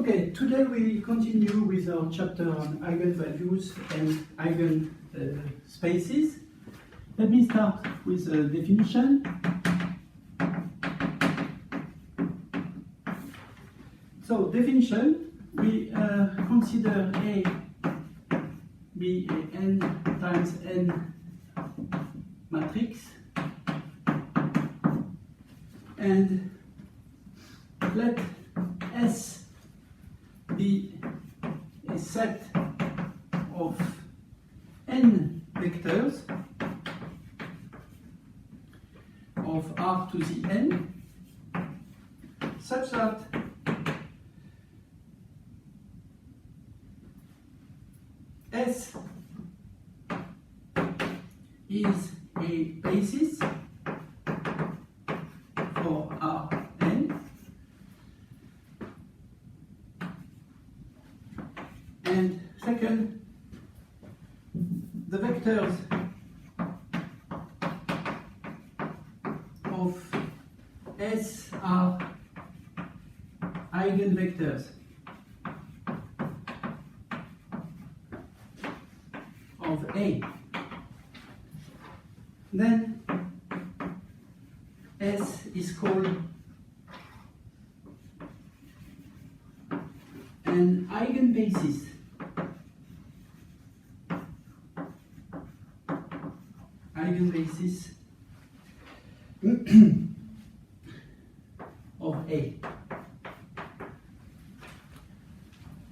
Okay, today we continue with our chapter on eigenvalues and eigenspaces. Let me start with a definition. So, definition, we consider A be a n times n matrix, and let S be a set of n vectors of R to the n such that S is a basis for Rn, and second, the vectors of S are eigenvectors of A. Then S is called an eigenbasis of A.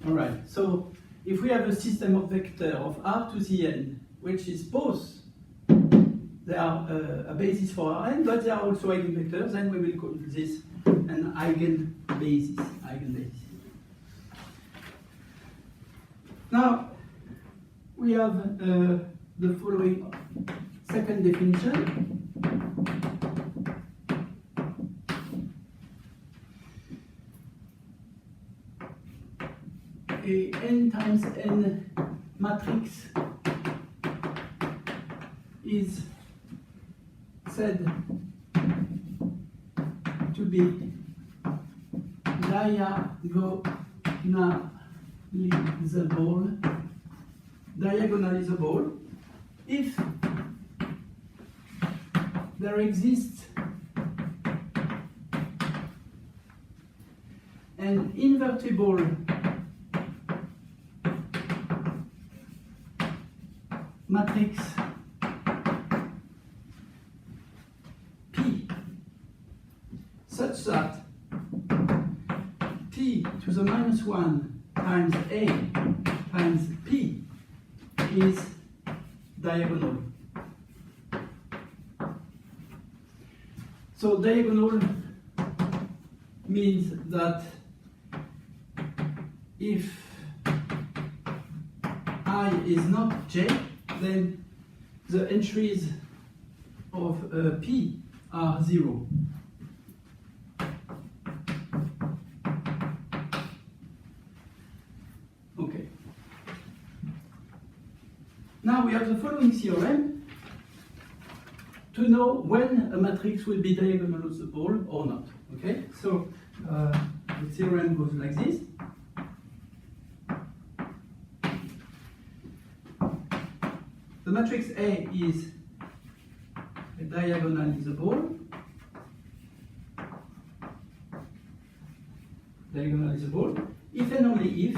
All right, so if we have a system of vector of R to the n, which is both, they are a basis for Rn, but they are also eigenvectors, then we will call this an eigenbasis. Now, we have the following second definition. A n times n matrix is said to be diagonalizable if there exists an invertible matrix P such that P to the minus 1 times A times P is diagonal. So diagonal means that if I is not J, then the entries of P are 0. Okay. Now we have the following theorem to know when a matrix will be diagonalizable or not. Okay, so the theorem goes like this. The matrix A is a diagonalizable if and only if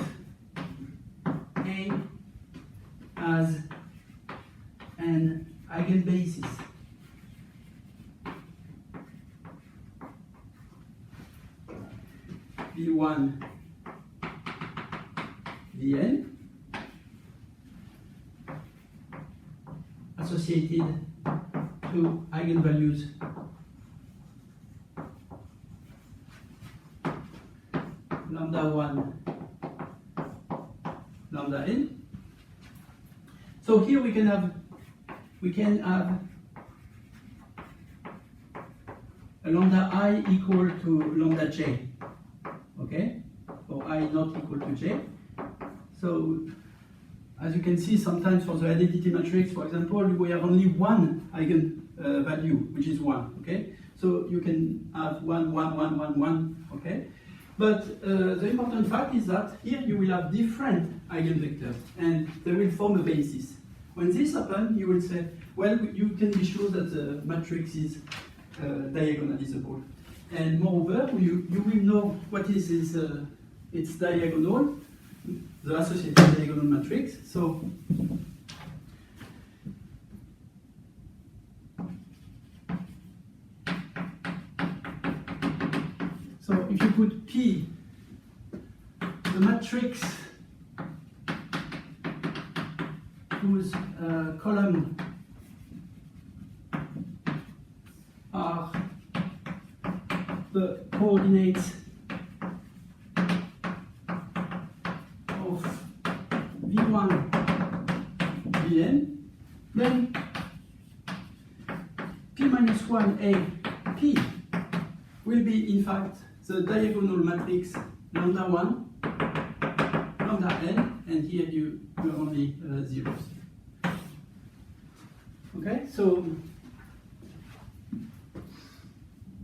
A has an eigenbasis. V1 Vn associated to eigenvalues lambda 1 lambda n. So here we can have a lambda I equal to lambda j, okay, or I not equal to j. So as you can see, sometimes for the identity matrix, for example, we have only one eigenvalue, which is 1, okay? So you can have 1, 1, 1, 1, 1, okay? But the important fact is that here you will have different eigenvectors and they will form a basis. When this happens, you will say, well, you can be sure that the matrix is diagonalizable. And moreover, you will know what is its diagonal, the associated diagonal matrix. So if you put P, the matrix whose column are the coordinates of V1, Vn, then P minus 1A P will be in fact the diagonal matrix lambda 1, lambda n, and here you only zeros. Okay, so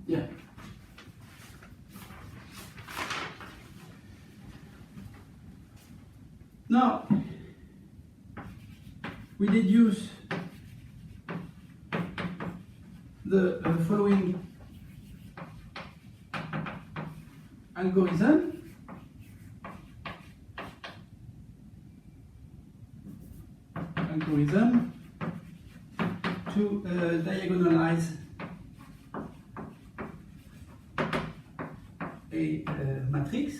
yeah. Now we deduce the following algorithm. To diagonalize a matrix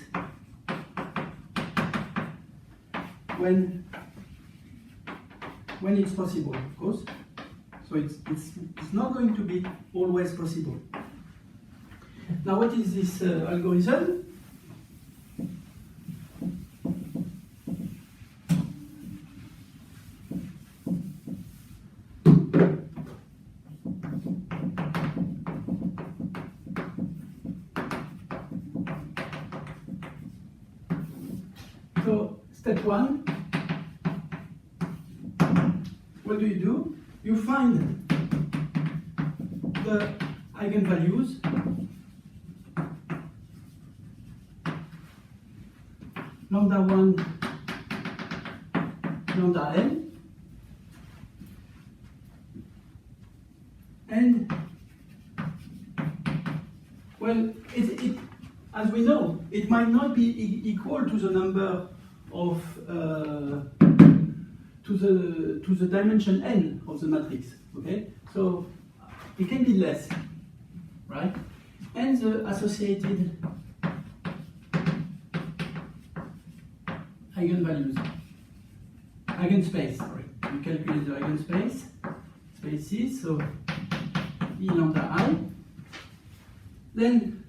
when it's possible, of course. So it's not going to be always possible. Now, what is this algorithm? So, step one, what do? You find the eigenvalues lambda 1, lambda n, and well, as we know, it might not be equal to the number of to the dimension n of the matrix. Okay, so it can be less, right? And the associated eigenvalues, eigenspace. Sorry, we calculate the eigenspace spaces. So E lambda I. Then,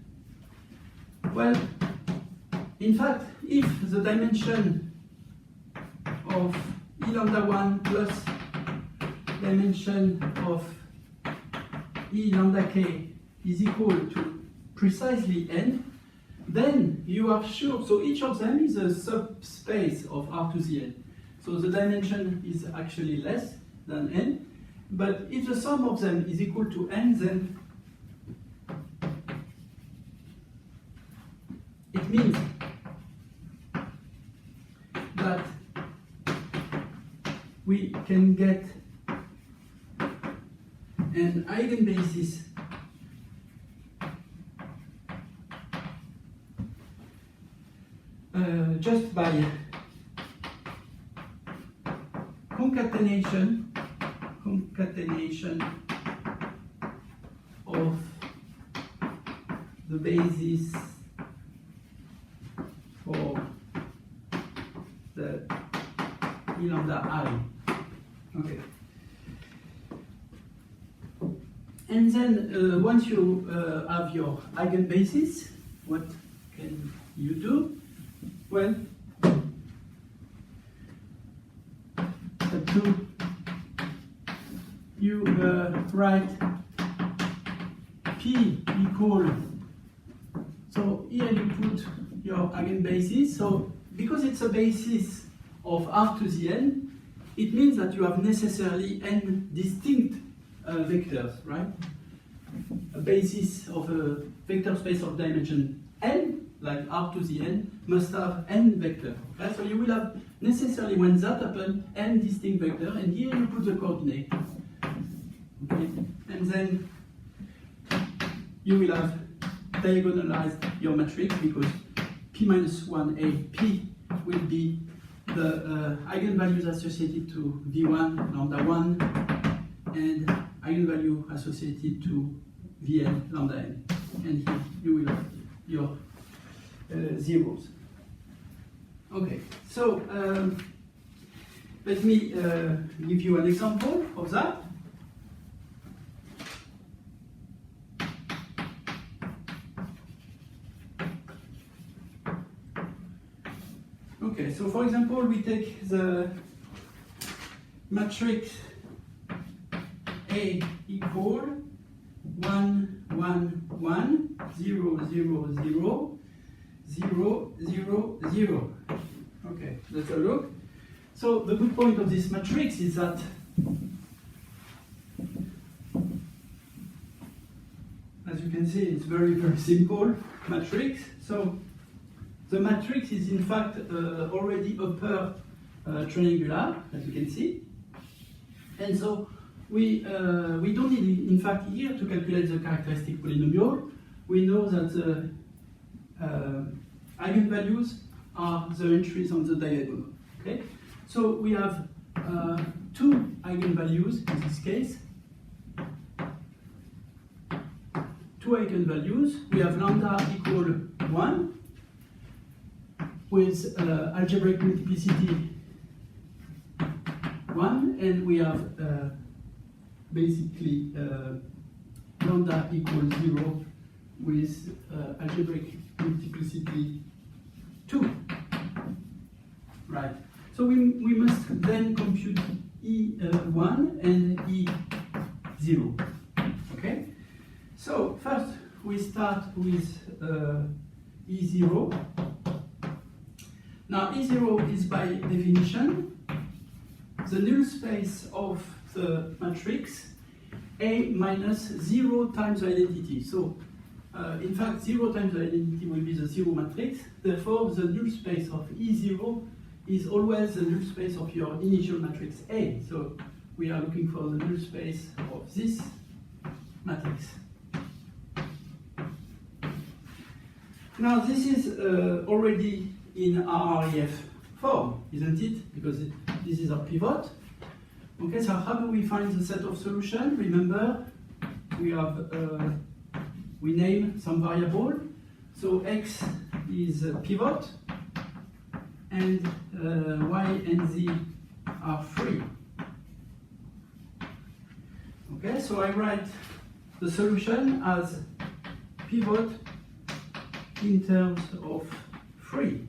well, in fact, if the dimension of E lambda 1 plus dimension of E lambda k is equal to precisely n, then you are sure, so each of them is a subspace of R to the n. So the dimension is actually less than n, but if the sum of them is equal to n, then it means that we can get an eigenbasis just by concatenation of the basis for the E lambda I. Okay. And then once you have your eigenbasis, what can you do? Well, step 2, you write P equal, so here you put your eigenbasis. So because it's a basis of R to the n, it means that you have necessarily n distinct vectors, right? A basis of a vector space of dimension n like r to the n, must have n vector. Okay? So you will have necessarily, when that happens, n distinct vector, and here you put the coordinate. Okay? And then you will have diagonalized your matrix because P minus 1A P will be the eigenvalues associated to V1, lambda 1, and eigenvalue associated to Vn, lambda n. And here you will have your zeros. Okay, so let me give you an example of that. Okay, so for example, we take the matrix A equal 1, 1, 1, 0, 0, 0, 0, 0, 0. Okay, let's have a look. So the good point of this matrix is that as you can see, it's very, very simple matrix. So the matrix is in fact already upper triangular, as you can see. And so we don't need, in fact, here to calculate the characteristic polynomial. We know that the eigenvalues are the entries on the diagonal. Okay? So we have two eigenvalues in this case. Two eigenvalues. We have lambda equal 1 with algebraic multiplicity 1, and we have basically lambda equals 0 with algebraic multiplicity 2. Right. So we must then compute E1 and E0. Okay? So first we start with E0. Now E0 is by definition the null space of the matrix A minus 0 times the identity. So in fact 0 times the identity will be the zero matrix. Therefore the null space of E0 is always the null space of your initial matrix A. So we are looking for the null space of this matrix. Now this is already in RREF form, isn't it? Because this is our pivot. Okay, so how do we find the set of solution? Remember, we have we name some variable. So x is a pivot, and y and z are free. Okay, so I write the solution as pivot in terms of free.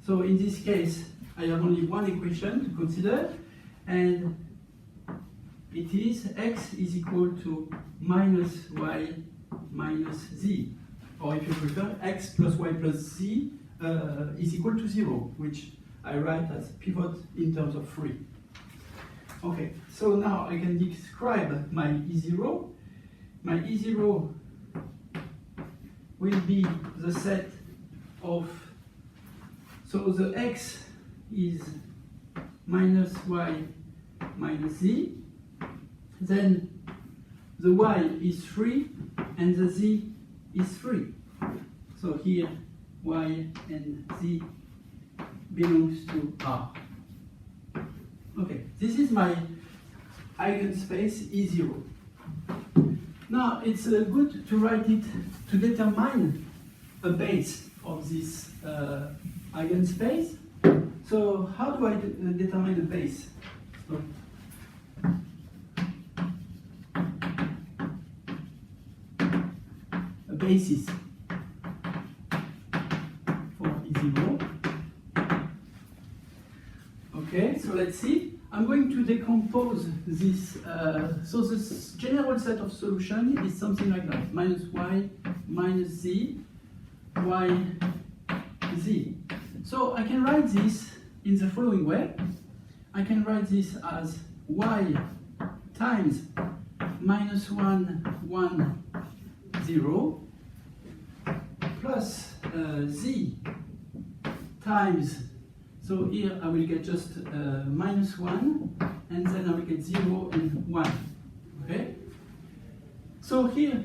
So in this case, I have only one equation to consider, and it is x is equal to minus y minus z, or if you prefer, x plus y plus z is equal to 0, which I write as pivot in terms of free. Okay, so now I can describe my E0. My E0 will be the set of, so the x is minus y minus z, then the y is 3 and the z is 3. So here y and z belongs to R. Okay, this is my eigenspace E0. Now it's good to write it to determine a base of this eigenspace. So how do I determine a base? So, a basis for E0. Okay, so let's see. I'm going to decompose this. So this general set of solution is something like that: minus y, minus z, y, z. So I can write this in the following way. I can write this as y times minus 1, 1, 0 plus z times, so here I will get just minus 1, and then I will get 0 and 1. Okay? So here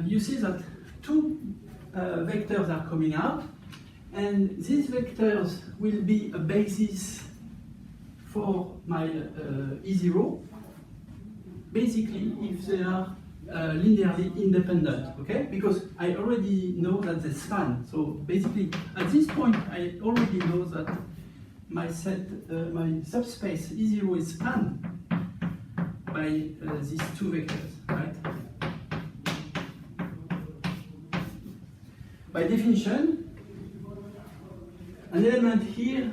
you see that two vectors are coming out, and these vectors will be a basis for my E0, basically if they are linearly independent, okay? Because I already know that they span. So basically, at this point, I already know that my my subspace E0 is spanned by these two vectors, right? By definition, an element here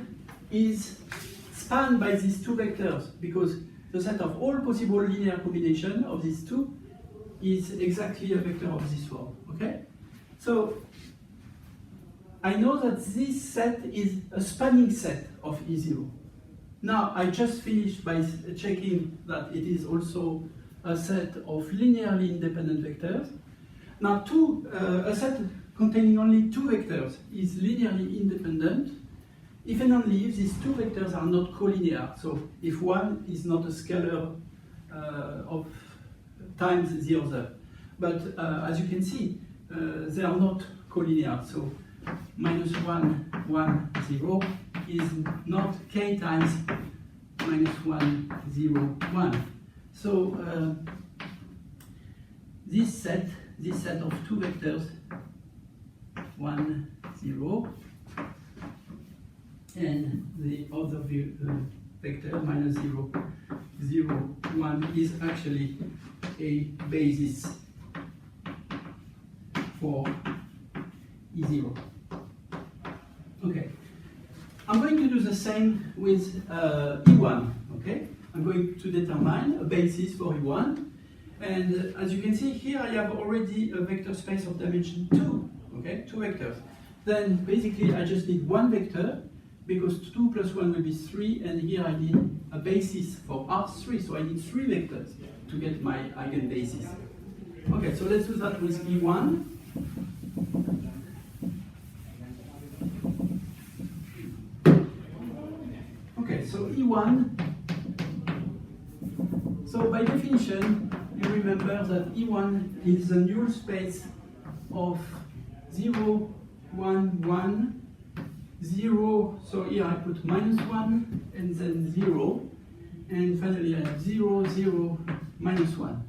is spanned by these two vectors because the set of all possible linear combination of these two is exactly a vector of this form, okay? So I know that this set is a spanning set of E0. Now I just finished by checking that it is also a set of linearly independent vectors. Now a set containing only two vectors is linearly independent if and only if these two vectors are not collinear. So if one is not a scalar of times the other. But as you can see, they are not collinear. So minus 1, 1, 0 is not k times minus 1, 0, 1. So this set of two vectors, 1, 0, and the other vector, minus 0, 0, 1, is actually a basis for E0. Okay. I'm going to do the same with E1, okay? I'm going to determine a basis for E1. And as you can see here, I have already a vector space of dimension 2, okay? Two vectors. Then basically I just need one vector because 2 plus 1 will be 3, and here I need a basis for R3, so I need 3 vectors to get my eigenbasis. Okay, so let's do that with E1. Okay, so E1, so by definition, you remember that E1 is the null space of 0, 1, 1, 0, so here I put minus 1 and then 0, and finally I have 0, 0, minus 1.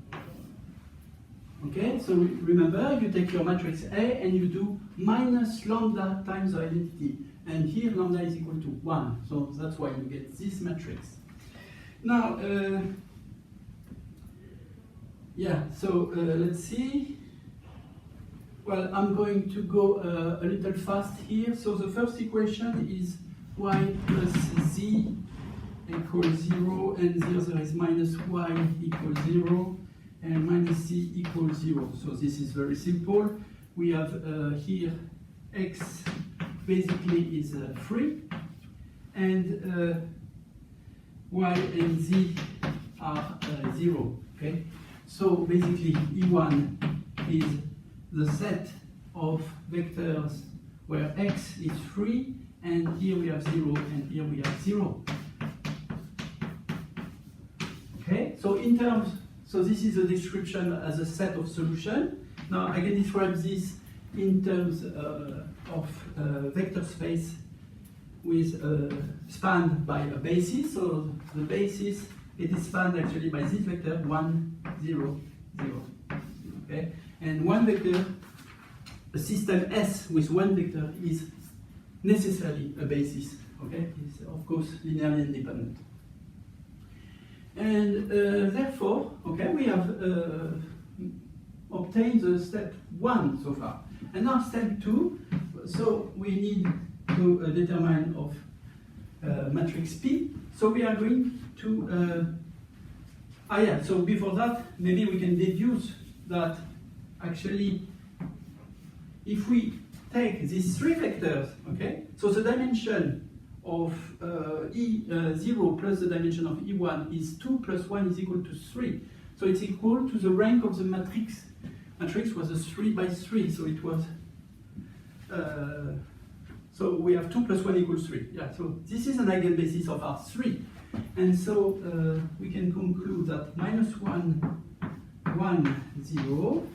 Okay, so remember, you take your matrix A and you do minus lambda times the identity, and here lambda is equal to 1, so that's why you get this matrix. Now, let's see. Well, I'm going to go a little fast here. So the first equation is y plus z equals 0, and the other is minus y equals 0, and minus z equals 0. So this is very simple. We have here x basically is 3, and y and z are 0. Okay. So basically E1 is the set of vectors where x is 3, and here we have 0, and here we have 0. Okay, so this is a description as a set of solution. Now I can describe this in terms of vector space with spanned by a basis. So the basis, it is spanned actually by this vector 1, 0, 0. Okay. And one vector, a system S with one vector is necessarily a basis, okay? It's of course linearly independent. And therefore, okay, we have obtained the step 1 so far. And now step 2, so we need to determine of matrix P. So we are going to, so before that, maybe we can deduce that actually, if we take these 3 vectors, okay, so the dimension of E0 plus the dimension of E1 is 2 plus 1 is equal to 3. So it's equal to the rank of the matrix. Matrix was a 3 by 3, so it was so we have 2 plus 1 equals 3. Yeah, so this is an eigenbasis of R3. And so we can conclude that minus 1, 1, 0,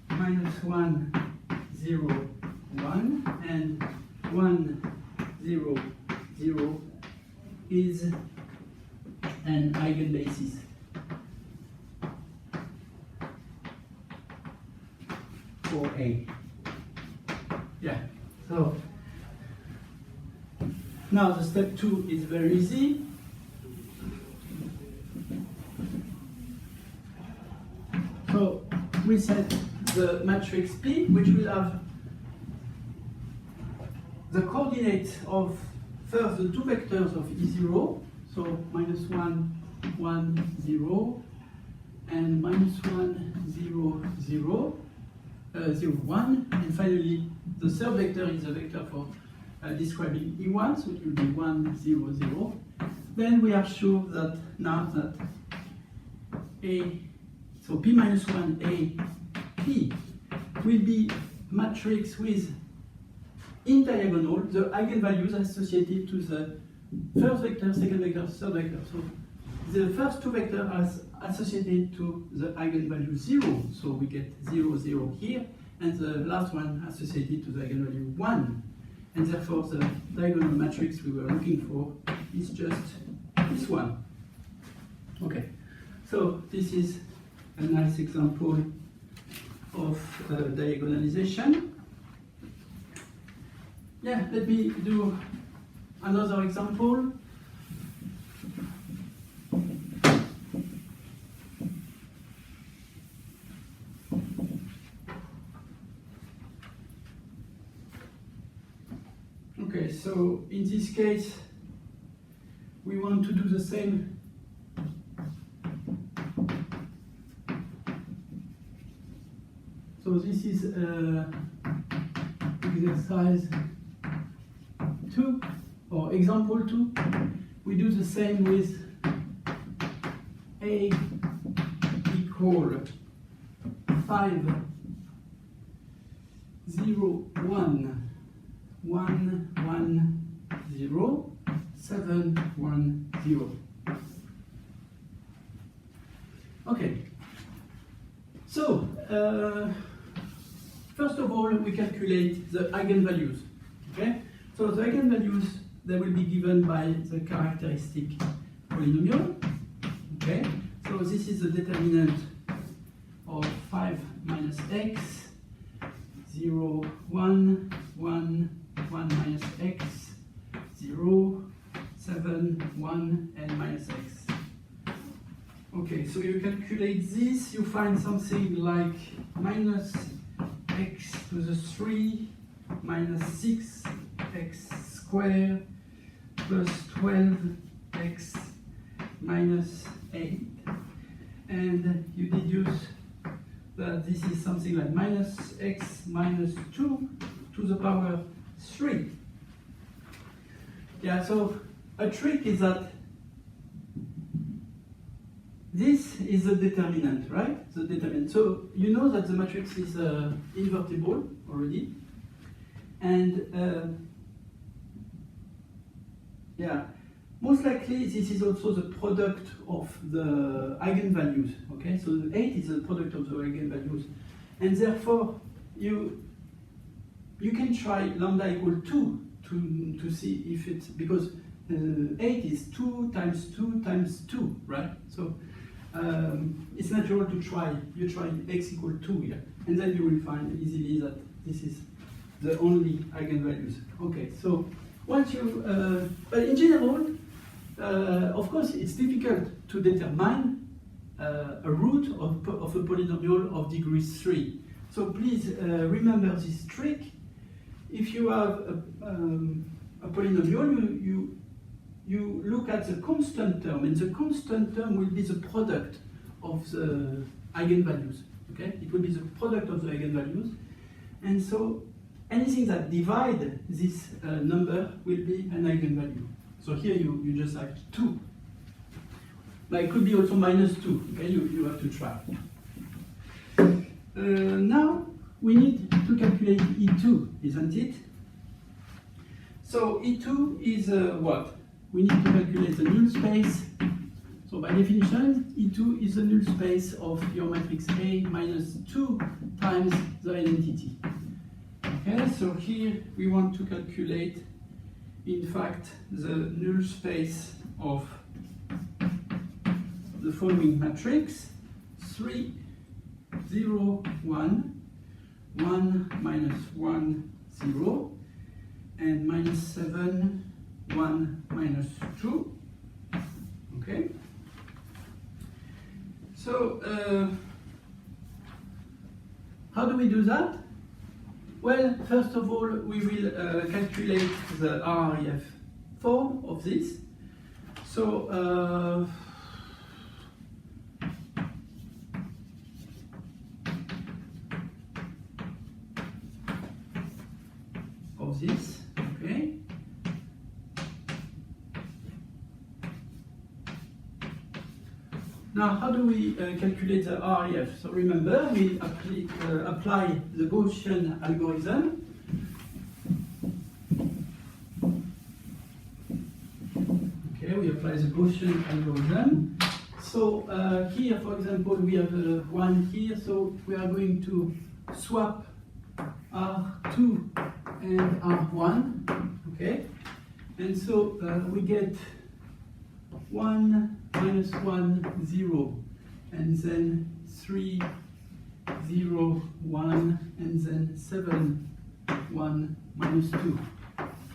minus 1, 0, 1, and 1, 0, 0 is an eigenbasis. For A. Yeah, so now the step 2 is very easy. So we set the matrix P, which will have the coordinates of first the 2 vectors of E0, so minus 1, 1, 0, and minus 1, 0, 0, 0, 1, and finally the third vector is a vector for describing E1, so it will be 1, 0, 0. Then we are sure that now that A, so P minus 1 A P will be matrix with in diagonal the eigenvalues associated to the first vector, second vector, third vector. So the first 2 vectors are associated to the eigenvalue 0, so we get 0, 0 here, and the last one associated to the eigenvalue 1. And therefore the diagonal matrix we were looking for is just this one. Okay, so this is a nice example of diagonalization. Yeah, let me do another example. Okay, so in this case, we want to do the same. So this is exercise 2 or example 2. We do the same with A equal 5, 0, 1, 1, 1, 0, 7, 1, 0. Okay. So, first of all, we calculate the eigenvalues. Okay? So the eigenvalues, they will be given by the characteristic polynomial. Okay? So this is the determinant of 5 minus x, 0, 1, 1, 1 minus x, 0, 7, 1, and minus x. Okay, so you calculate this, you find something like minus x to the 3 minus 6x squared plus 12x minus 8. And you deduce that this is something like minus x minus 2 to the power 3. Yeah, so a trick is that this is the determinant, right? The determinant. So you know that the matrix is invertible already. And yeah, most likely this is also the product of the eigenvalues, okay? So the 8 is the product of the eigenvalues. And therefore, you can try lambda equal 2 to see if it's, because 8 is 2 times 2 times 2, right? So it's natural to try, you try x equal 2 here, and then you will find easily that this is the only eigenvalues. Okay, so once you, but in general, of course, it's difficult to determine a root of a polynomial of degree 3. So please remember this trick. If you have a polynomial, you look at the constant term, and the constant term will be the product of the eigenvalues. Okay, it will be the product of the eigenvalues, and so anything that divides this number will be an eigenvalue. So here you just have 2. But it could be also minus 2. Okay, you have to try. Now we need to calculate E2, isn't it? So E2 is what? We need to calculate the null space. So by definition, E2 is the null space of your matrix A minus 2 times the identity. Okay, so here we want to calculate, in fact, the null space of the following matrix: 3, 0, 1, 1, minus 1, 0, and minus 7, 1, minus 2. Okay? So, how do we do that? Well, first of all, we will calculate the RREF form of this. So, of this, okay? Now, how do we calculate the RREF? So remember, we apply the Gaussian algorithm. Okay, we apply the Gaussian algorithm. So here, for example, we have 1 here, so we are going to swap R2 and R1, okay? And so we get 1, minus 1, 0, and then 3, 0, 1, and then 7, 1, minus 2,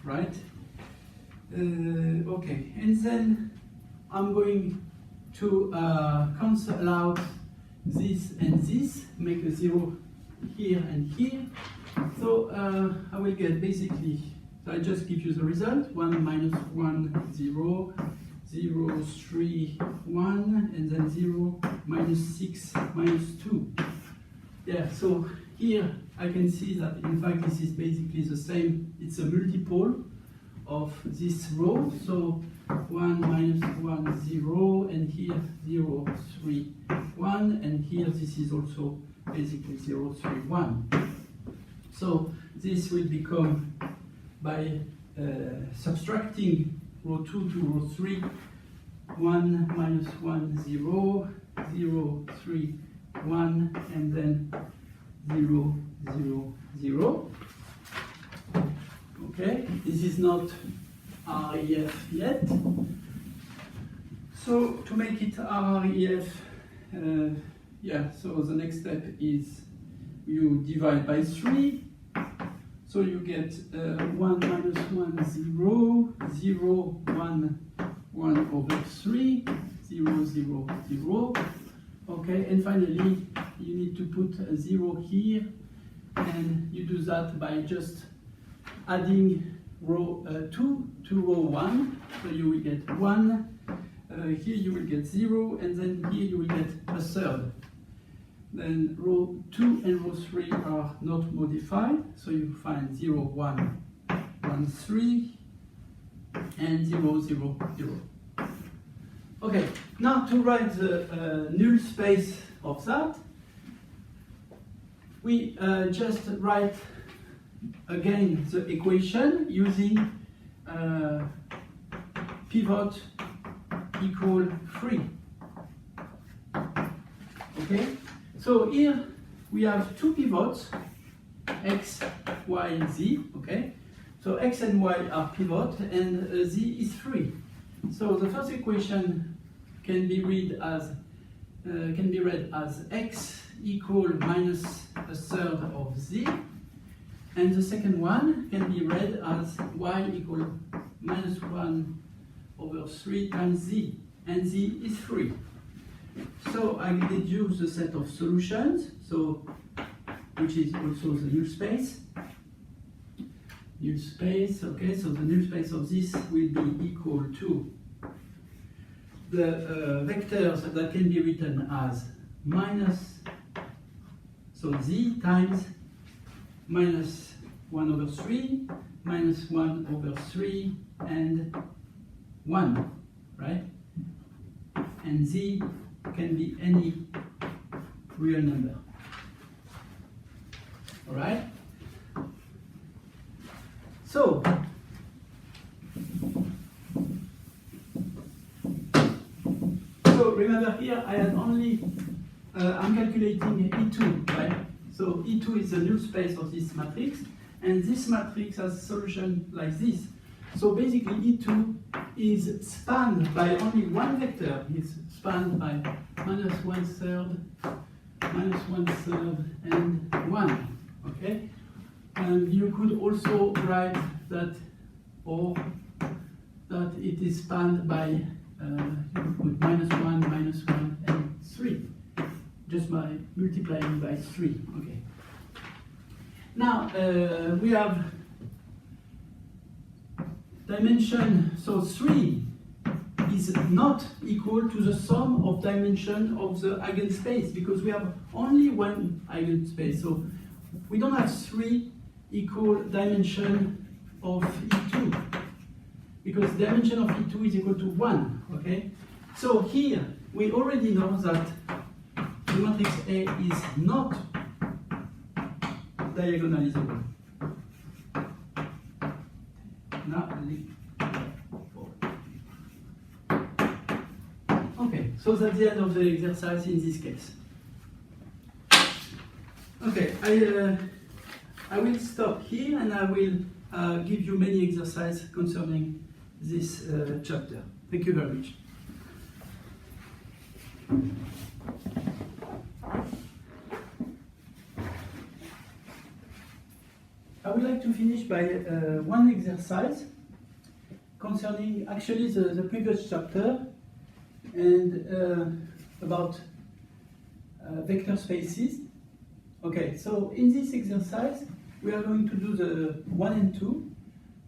right? Okay, and then I'm going to cancel out this and this, make a 0 here and here. So I will get basically, so I just give you the result: 1, minus 1, 0, 0, 3, 1, and then 0, minus 6, minus 2. Yeah, so here I can see that in fact this is basically the same, it's a multiple of this row. So 1, minus 1, 0, and here 0, 3, 1, and here this is also basically 0, 3, 1. So this will become, by subtracting row 2 to row 3, 1, minus 1, 0, 0, 3, 1, and then 0, 0, 0. Okay, this is not RREF yet. So to make it RREF, yeah, so the next step is you divide by 3. So you get 1, minus 1, 0, 0, 1, 1 over 3, 0, 0, 0. Okay, and finally, you need to put a 0 here, and you do that by just adding row 2 to row 1. So you will get 1, here you will get 0, and then here you will get a third. Then row 2 and row 3 are not modified, so you find 0, 1, 1, 3, and 0, 0, 0. Okay, now to write the null space of that, we just write again the equation using pivot equal 3. Okay, so here we have two pivots, x, y, and z. Okay, so x and y are pivot, and z is 3. So the first equation can be read as x equal minus a third of z, and the second one can be read as y equal minus 1 over 3 times z, and z is 3. So I deduce the set of solutions, so which is also the null space. Null space, okay, so the null space of this will be equal to the vectors that can be written as minus, so z times minus 1 over 3, minus 1 over 3, and 1, right? And z can be any real number. All right? So, remember here I had only, I'm calculating E2, right? So E2 is the null space of this matrix, and this matrix has a solution like this. So basically E2 is spanned by only one vector. It's spanned by minus one third, and 1, okay? And you could also write that, or that it is spanned by, you put minus 1, and 3, just by multiplying by 3, okay? Now, we have dimension, so 3 is not equal to the sum of dimension of the eigenspace, because we have only one eigenspace. So we don't have 3 equal dimension of E2, because dimension of E2 is equal to 1, okay? So here, we already know that the matrix A is not diagonalizable. Okay, so that's the end of the exercise in this case. Okay, I will stop here and I will give you many exercises concerning this chapter. Thank you very much. I would like to finish by one exercise concerning actually the previous chapter and about vector spaces. Okay, so in this exercise we are going to do the 1 and 2.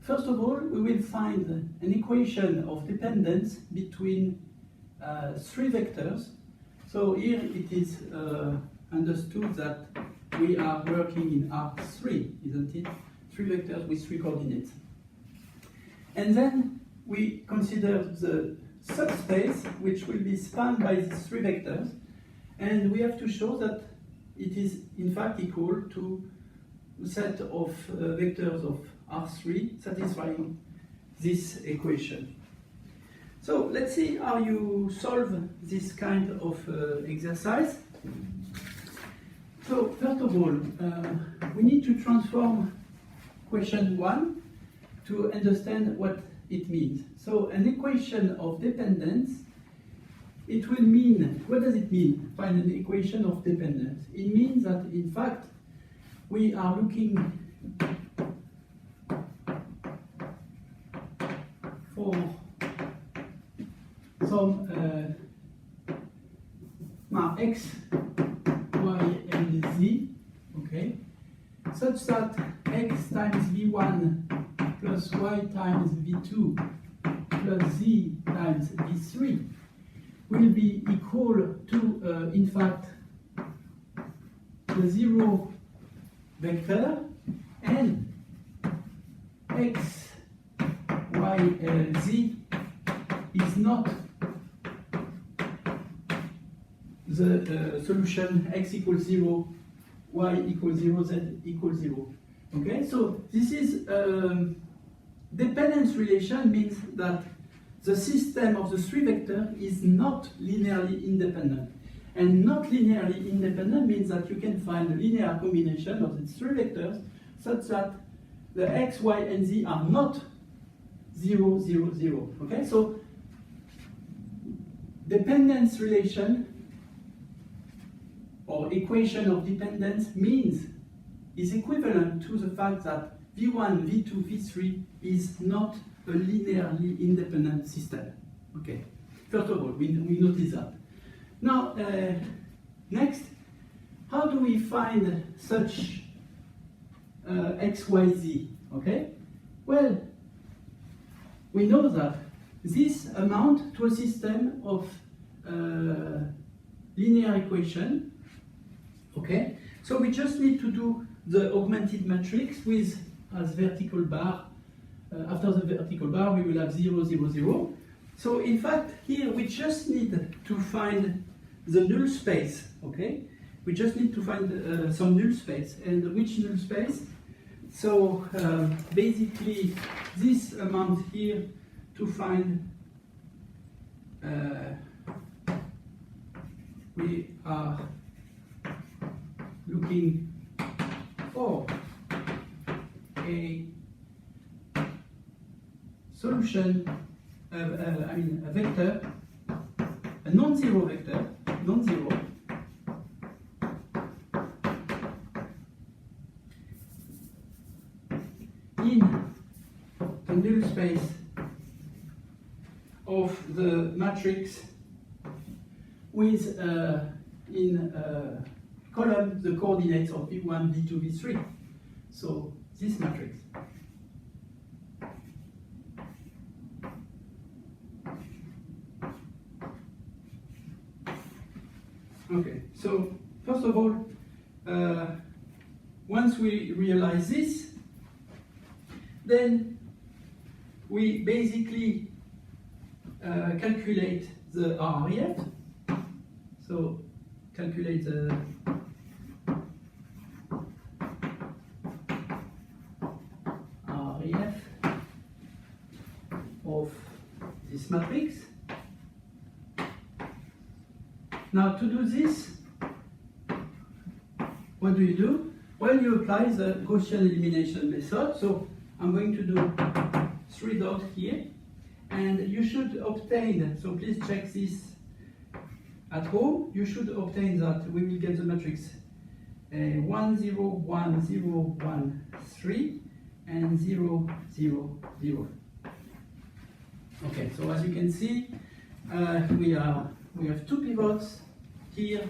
First of all, we will find an equation of dependence between 3 vectors. So here it is understood that we are working in R3, isn't it? 3 vectors with 3 coordinates. And then we consider the subspace, which will be spanned by these 3 vectors. And we have to show that it is in fact equal to a set of vectors of R3 satisfying this equation. So let's see how you solve this kind of exercise. So first of all, we need to transform question 1 to understand what it means. So an equation of dependence, it will mean, what does it mean, find an equation of dependence? It means that in fact we are looking for some x, y, and z, okay, such that x times v1 plus y times v2 plus z times v3 will be equal to, in fact, the 0 vector and x, y, z is not the solution x equals 0, y equals 0, z equals 0. Okay, so this is dependence relation means that the system of the 3 vectors is not linearly independent. And not linearly independent means that you can find a linear combination of the 3 vectors such that the x, y, and z are not 0, 0, 0. Okay, so dependence relation or equation of dependence means is equivalent to the fact that V1, V2, V3 is not a linearly independent system. Okay, first of all, we notice that. Now, next, how do we find such x, y, z? Okay, well, we know that this amount to a system of linear equation. Okay, so we just need to do the augmented matrix with as vertical bar. After the vertical bar, we will have 0, 0, 0. So in fact, here we just need to find the null space. Okay, we just need to find some null space. And which null space? So basically, this amount here to find, we are looking for a solution, I mean a vector, a non-zero vector, non-zero, in the null space of the matrix with in column the coordinates of V1, V2, V3. So this matrix. Okay, so first of all, once we realize this, then we basically calculate the RREF. So calculate the RREF of this matrix. Now to do this, what do? Well, you apply the Gaussian elimination method. So I'm going to do 3 dots here, and you should obtain, so please check this at home, you should obtain that we will get the matrix 1, 0, 1, 0, 1, 3, and 0, 0, 0. Okay, so as you can see, we have 2 pivots here,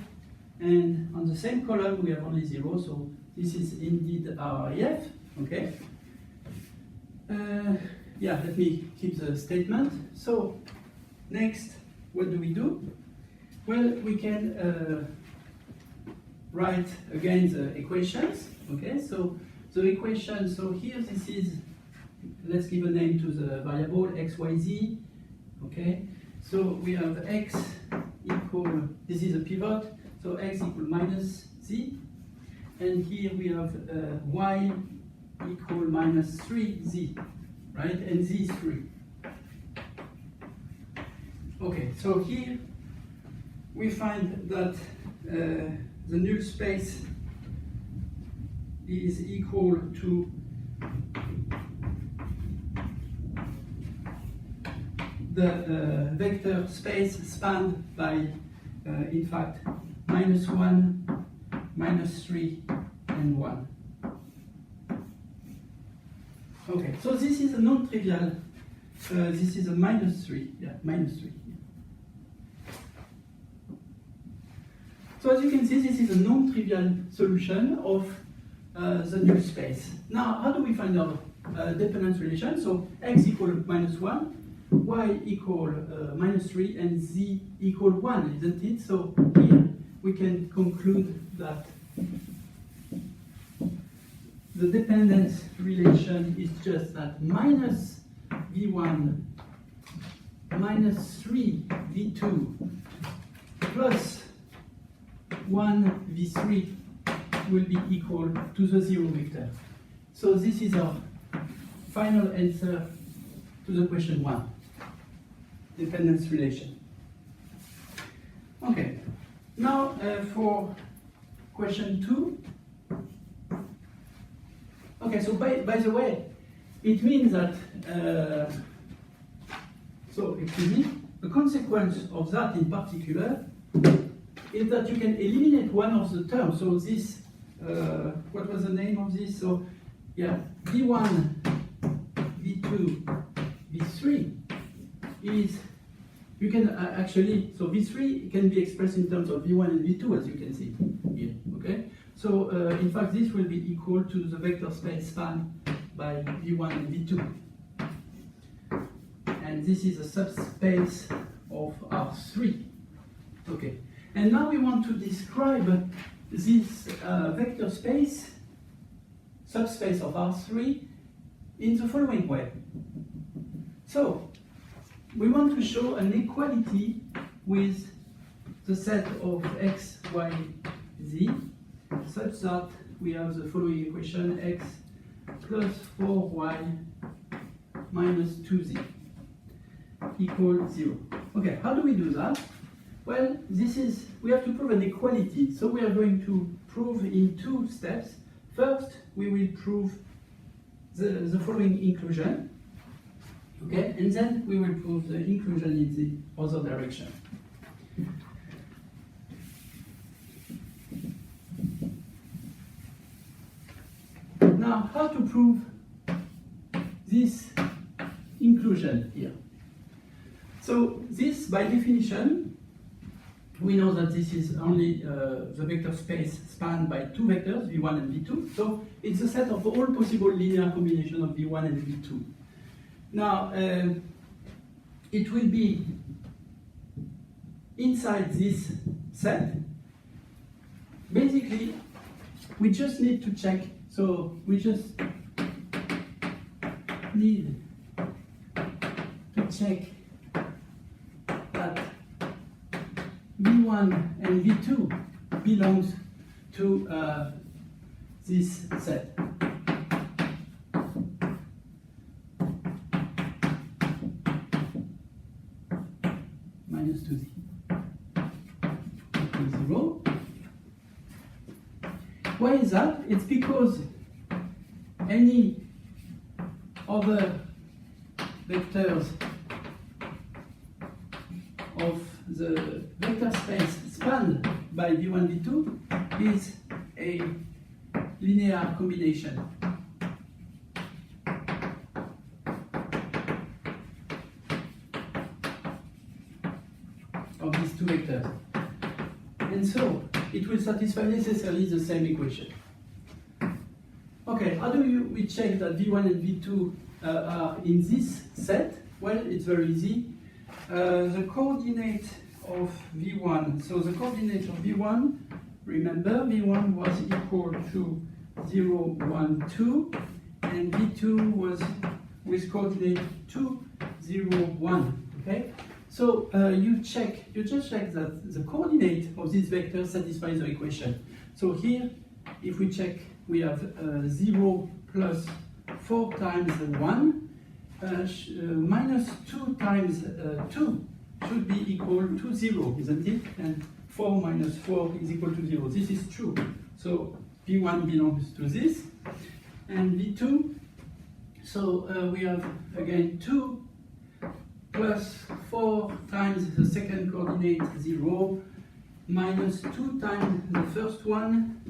and on the same column we have only 0, so this is indeed RREF, okay? Yeah, let me keep the statement. So, next, what do? Well, we can write again the equations, okay? So, the equation, so here this is, let's give a name to the variable x, y, z, okay? So, we have x equal, this is a pivot, so x equal minus z, and here we have y equal minus 3z, right? And z is 3. Okay, so here we find that the null space is equal to the vector space spanned by, in fact, -1, -3, and 1. Okay, so this is a non-trivial, this is a -3, yeah, -3. So as you can see, this is a non-trivial solution of the null space. Now, how do we find our dependence relation? So x equal -1, y equal -3, and z equal 1, isn't it? So here we can conclude that the dependence relation is just that minus v1 minus 3 v2 plus 1 v3 will be equal to the 0 vector. So this is our final answer to the question 1, dependence relation. Okay, now for question 2. Okay, so by the way, it means that, so excuse me, the consequence of that in particular is that you can eliminate one of the terms. So this, what was the name of this? So yeah, v1, v2, v3 is, you can actually, so v3 can be expressed in terms of v1 and v2, as you can see here, okay? So in fact, this will be equal to the vector space spanned by v1 and v2. And this is a subspace of R3, okay? And now we want to describe this vector space, subspace of R3, in the following way. So, we want to show an equality with the set of x, y, z, such that we have the following equation: x plus 4y minus 2z equals 0. Okay, how do we do that? Well, we have to prove an equality, so we are going to prove in two steps. First, we will prove the following inclusion, okay, and then we will prove the inclusion in the other direction. Now, how to prove this inclusion here? So this, by definition, we know that this is only the vector space spanned by two vectors, v1 and v2. So it's a set of all possible linear combinations of v1 and v2. Now, it will be inside this set. Basically, we just need to check. So we just need to check that v1 and v2 belongs to this set. Minus 2z equals 0. Why is that? It's because any other vectors of the vector space spanned by v1, v2 is a linear combination of these two vectors. And so it will satisfy necessarily the same equation. Okay, how do we check that v1 and v2 are in this set? Well, it's very easy. The coordinate of v1, so the coordinate of v1, remember v1 was equal to 0, 1, 2, and v2 was with coordinate 2, 0, 1, okay? So you just check that the coordinate of this vector satisfies the equation. So here, if we check, we have 0 plus 4 times 1, minus 2 times 2 should be equal to 0, isn't it? And 4 minus 4 is equal to 0. This is true. So v1 belongs to this, and v2, so we have again 2 plus 4 times the second coordinate 0 minus 2 times the first one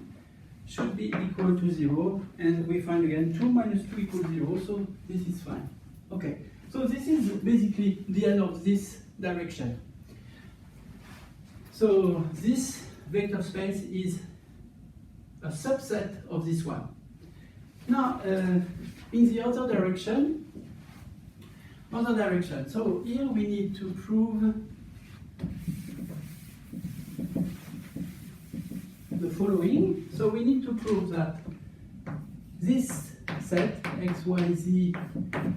should be equal to 0, and we find again 2 minus 2 equals 0, so this is fine. Okay, so this is basically the end of this direction. So this vector space is a subset of this one. Now, in the other direction, so here we need to prove the following. So we need to prove that this set, x, y, z,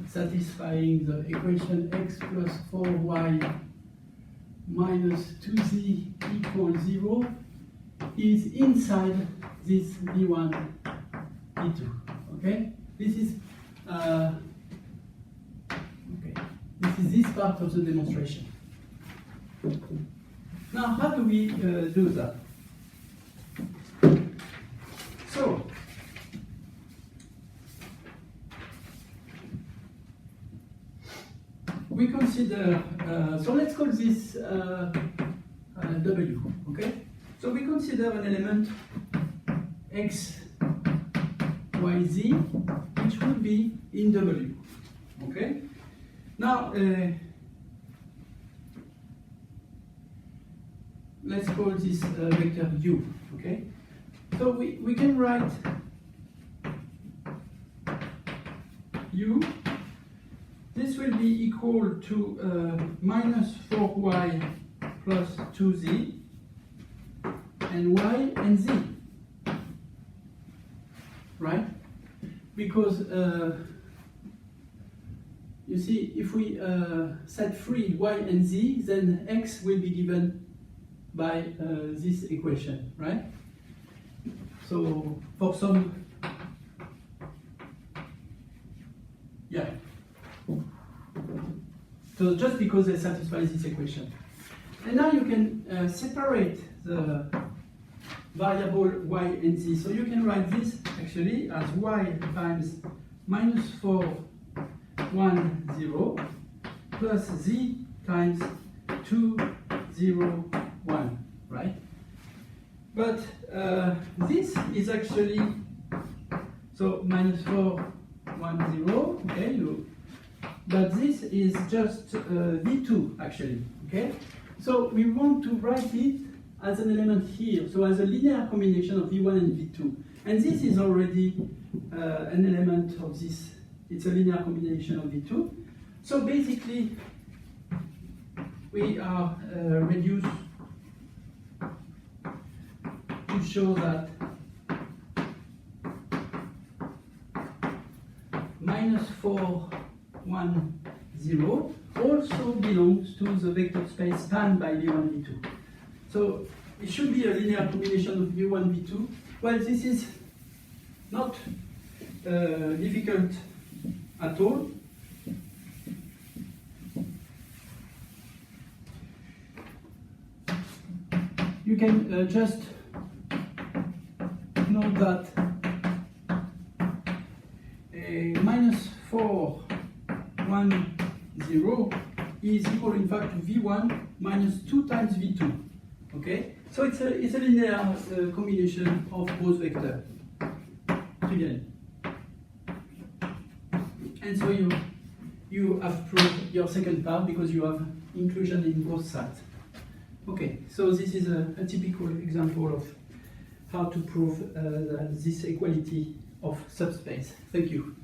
satisfying the equation x plus 4y minus 2z equals 0, is inside this v1, v2, okay? This is this part of the demonstration. Now, how do we do that? So, we consider, so let's call this W, okay? So we consider an element x, y, z, which would be in W, okay? Now, let's call this vector u, okay? So we can write u. This will be equal to minus 4y plus 2z, and y and z, right? Because you see, if we set free y and z, then x will be given by this equation, right? So for some So just because they satisfy this equation. And now you can separate the variable y and z. So you can write this actually as y times minus 4, 1, 0 plus z times 2, 0, 1, right? But this is actually, so minus 4, 1, 0, okay, but this is just v2 actually, okay? So we want to write it as an element here, so as a linear combination of v1 and v2. And this is already an element of this, it's a linear combination of v2. So basically, we are reduced to show that minus 4, 1, 0 also belongs to the vector space spanned by v1, v2. So it should be a linear combination of v1, v2. Well, this is not difficult at all. You can just note that minus 4, 1, 0 is equal in fact to v1 minus 2 times v2. Okay? So it's a linear combination of both vectors. Trivial. And so you have proved your second part because you have inclusion in both sides. Okay, so this is a typical example of how to prove this equality of subspace. Thank you.